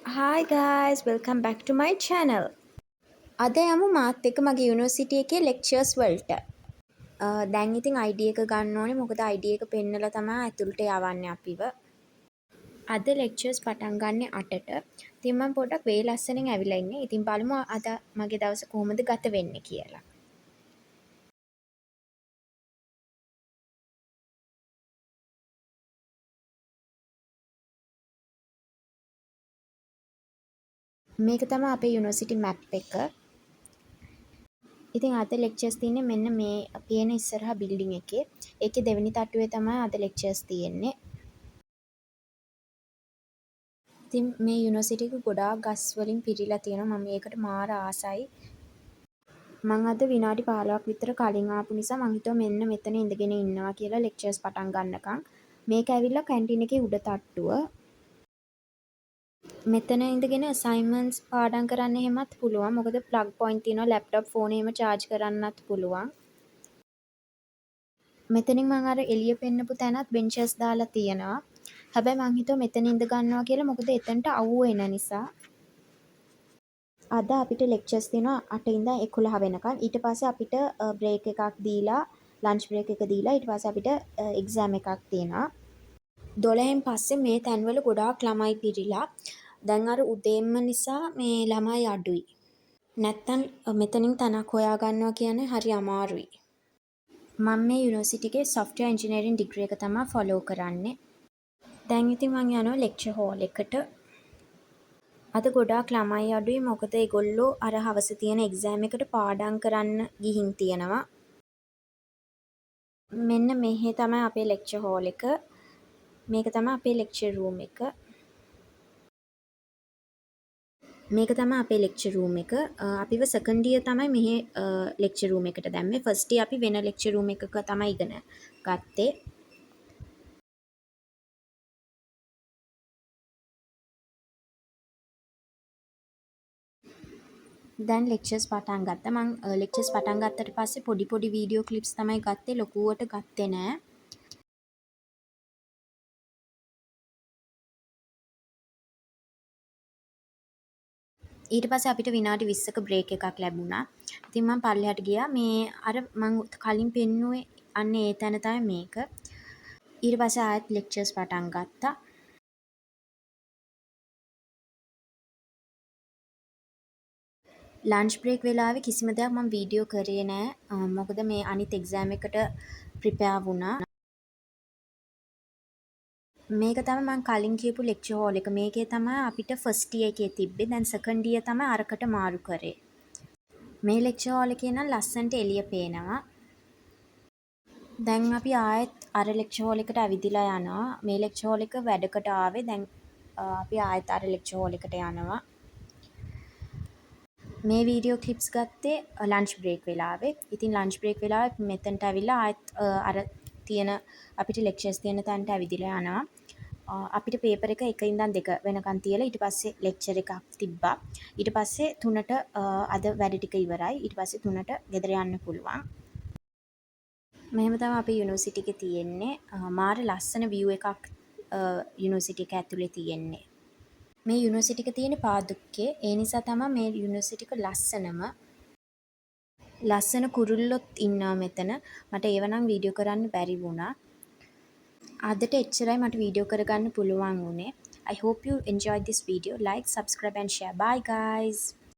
Hi guys, welcome back to my channel. අද යමු මාත් එක්ක මගේ යුනිවර්සිටි එකේ ලෙක්චර්ස් වලට. දැන් ඉතින් ID එක ගන්න ඕනේ. මොකද ID එක පෙන්නලා තමයි ඇතුළට යවන්නේ අපිව. අද ලෙක්චර්ස් පටන් ගන්න 8ට. ඉතින් මම පොඩ්ඩක් වේලස්සනින් ඇවිල්ලා ඉන්නේ. ඉතින් බලමු අද මගේ දවස කොහොමද ගත වෙන්නේ කියලා. මේක තමයි අපේ යුනිවර්සිටි මැප් එක. ඉතින් අද ලෙක්චර්ස් තියෙන්නේ මෙන්න මේ පේන ඉස්සරහා බිල්ඩින් එකේ. ඒකේ දෙවෙනි තට්ටුවේ තමයි අද ලෙක්චර්ස් තියෙන්නේ. ඉතින් මේ යුනිවර්සිටි එක ගොඩාක් ගස් වලින් පිරීලා තියෙනවා. මම ඒකට මාර ආසයි. මං අද විනාඩි 15ක් විතර කලින් ආපු නිසා මං හිතුවා මෙන්න මෙතන ඉඳගෙන ඉන්නවා කියලා ලෙක්චර්ස් පටන් ගන්නකම්. මේක ඇවිල්ලා කැන්ටින් එකේ උඩ තට්ටුව. මෙතන ඉඳගෙන අසයින්මන්ට්ස් පාඩම් කරන්න එහෙමත් පුළුවන්. මොකද ප්ලග් පොයින්ට් තියෙනවා ලැප්ටොප් ෆෝන් එහෙම charge කරන්නත් පුළුවන්. මෙතනින් මං අර එළිය පෙන්නපු තැනත් බෙන්චස් දාලා තියෙනවා. හැබැයි මං හිතුවා මෙතන ඉඳ ගන්නවා කියලා මොකද එතනට අවුව එන නිසා. අද අපිට ලෙක්චර්ස් තියෙනවා 8 ඉඳන් 11 වෙනකන්. ඊට පස්සේ අපිට බ්‍රේක් එකක් දීලා ලන්ච් බ්‍රේක් එක දීලා ඊට පස්සේ අපිට එක්සෑම් එකක් තියෙනවා. 12න් පස්සේ මේ තැන්වල ගොඩාක් ළමයි පිරිලා. දැන් අර උදේම්ම නිසා මේ ළමයි අඩුයි. නැත්තම් මෙතනින් තැනක් හොයාගන්නවා කියන්නේ හරි අමාරුයි. මම මේ යුනිවර්සිටි එකේ software engineering degree එක තමයි follow කරන්නේ. දැන් ඉතින් මම යනවා lecture hall එකට. අද ගොඩාක් ළමයි අඩුයි මොකද ඒගොල්ලෝ අර හවස තියෙන එක්සෑම් එකට පාඩම් කරන්න ගිහින් තියෙනවා. මෙන්න මෙහෙ තමයි අපේ ලෙක්චර් හෝල් එක. මේක තමයි අපේ ලෙක්චර් රූම් එක. මේක තමයි අපේ ලෙක්චර් රූම් එක. අපිව සෙකන්ඩ් ඉයර් තමයි මෙහෙ ලෙක්චර් රූම් එකට දැම්මේ. ෆස්ට් ඉයර් අපි වෙන ලෙක්චර් රූම් එකක තමයි ඉගෙන ගත්තේ. දැන් ලෙක්චර්ස් පටන් ගත්තා. මම ලෙක්චර්ස් පටන් ගත්තට පස්සේ පොඩි පොඩි වීඩියෝ ක්ලිප්ස් තමයි ගත්තේ. ලොකුවට ගත්තේ නෑ. ඊට පස්සේ අපිට විනාඩි 20ක බ්‍රේක් එකක් ලැබුණා. ඉතින් මම පල්ලෙහාට ගියා. මේ අර මම කලින් පෙන්නුවේ අන්න ඒ තැන තමයි මේක. ඊට පස්සේ ආයෙත් ලෙක්චර්ස් පටන් ගත්තා. ලන්ච් බ්‍රේක් වෙලාවේ කිසිම දෙයක් මම වීඩියෝ කරේ නෑ. මොකද මේ අනිත් එක්සෑම් එකට ප්‍රිපෙයාර් වුණා. මේක තමයි මම කලින් කියපු ලෙක්චර් හෝල් එක. මේකේ තමයි අපිට ෆස්ට් ඉයර් එකේ තිබ්බේ. දැන් සෙකන්ඩ් ඉයර් තමයි අරකට මාරු කරේ. මේ ලෙක්චර් හෝල් එකේ නම් ලස්සනට එළිය පේනවා. දැන් අපි ආයෙත් අර ලෙක්චර් හෝල් එකට ඇවිදලා යනවා. මේ ලෙක්චර් හෝල් එක වැඩකට ආවේ. දැන් අපි ආයෙත් අර ලෙක්චර් හෝල් එකට යනවා. මේ වීඩියෝ ක්ලිප්ස් ගත්තේ ලන්ච් බ්‍රේක් වෙලාවේ. ඉතින් ලන්ච් බ්‍රේක් වෙලාවේ මෙතනට ඇවිල්ලා ආයෙත් අර තියෙන අපිට ලෙක්චර්ස් තියෙන තැනට ඇවිදලා යනවා. අපිට පේපර් එක 1 ඉඳන් 2 වෙනකන් තියලා ඊට පස්සේ ලෙක්චර් එකක් තිබ්බා. ඊට පස්සේ 3ට අද වැඩ ටික ඉවරයි. ඊට පස්සේ 3ට ගෙදර යන්න පුළුවන්. මෙහෙම තමයි අපේ යුනිවර්සිටි එකේ තියෙන්නේ. මාර ලස්සන view එකක් යුනිවර්සිටි එක ඇතුලේ තියෙන්නේ. මේ යුනිවර්සිටි එක තියෙන්නේ පාදුක්කේ. ඒ නිසා තමයි මේ යුනිවර්සිටි එක ලස්සනම. ලස්සන කුරුල්ලොත් ඉන්නවා මෙතන. මට ඒව නම් වීඩියෝ කරන්න බැරි වුණා. අදට එච්චරයි මට වීඩියෝ කරගන්න පුළුවන් වුණේ. I hope you enjoyed this video. Like, subscribe and share. Bye guys.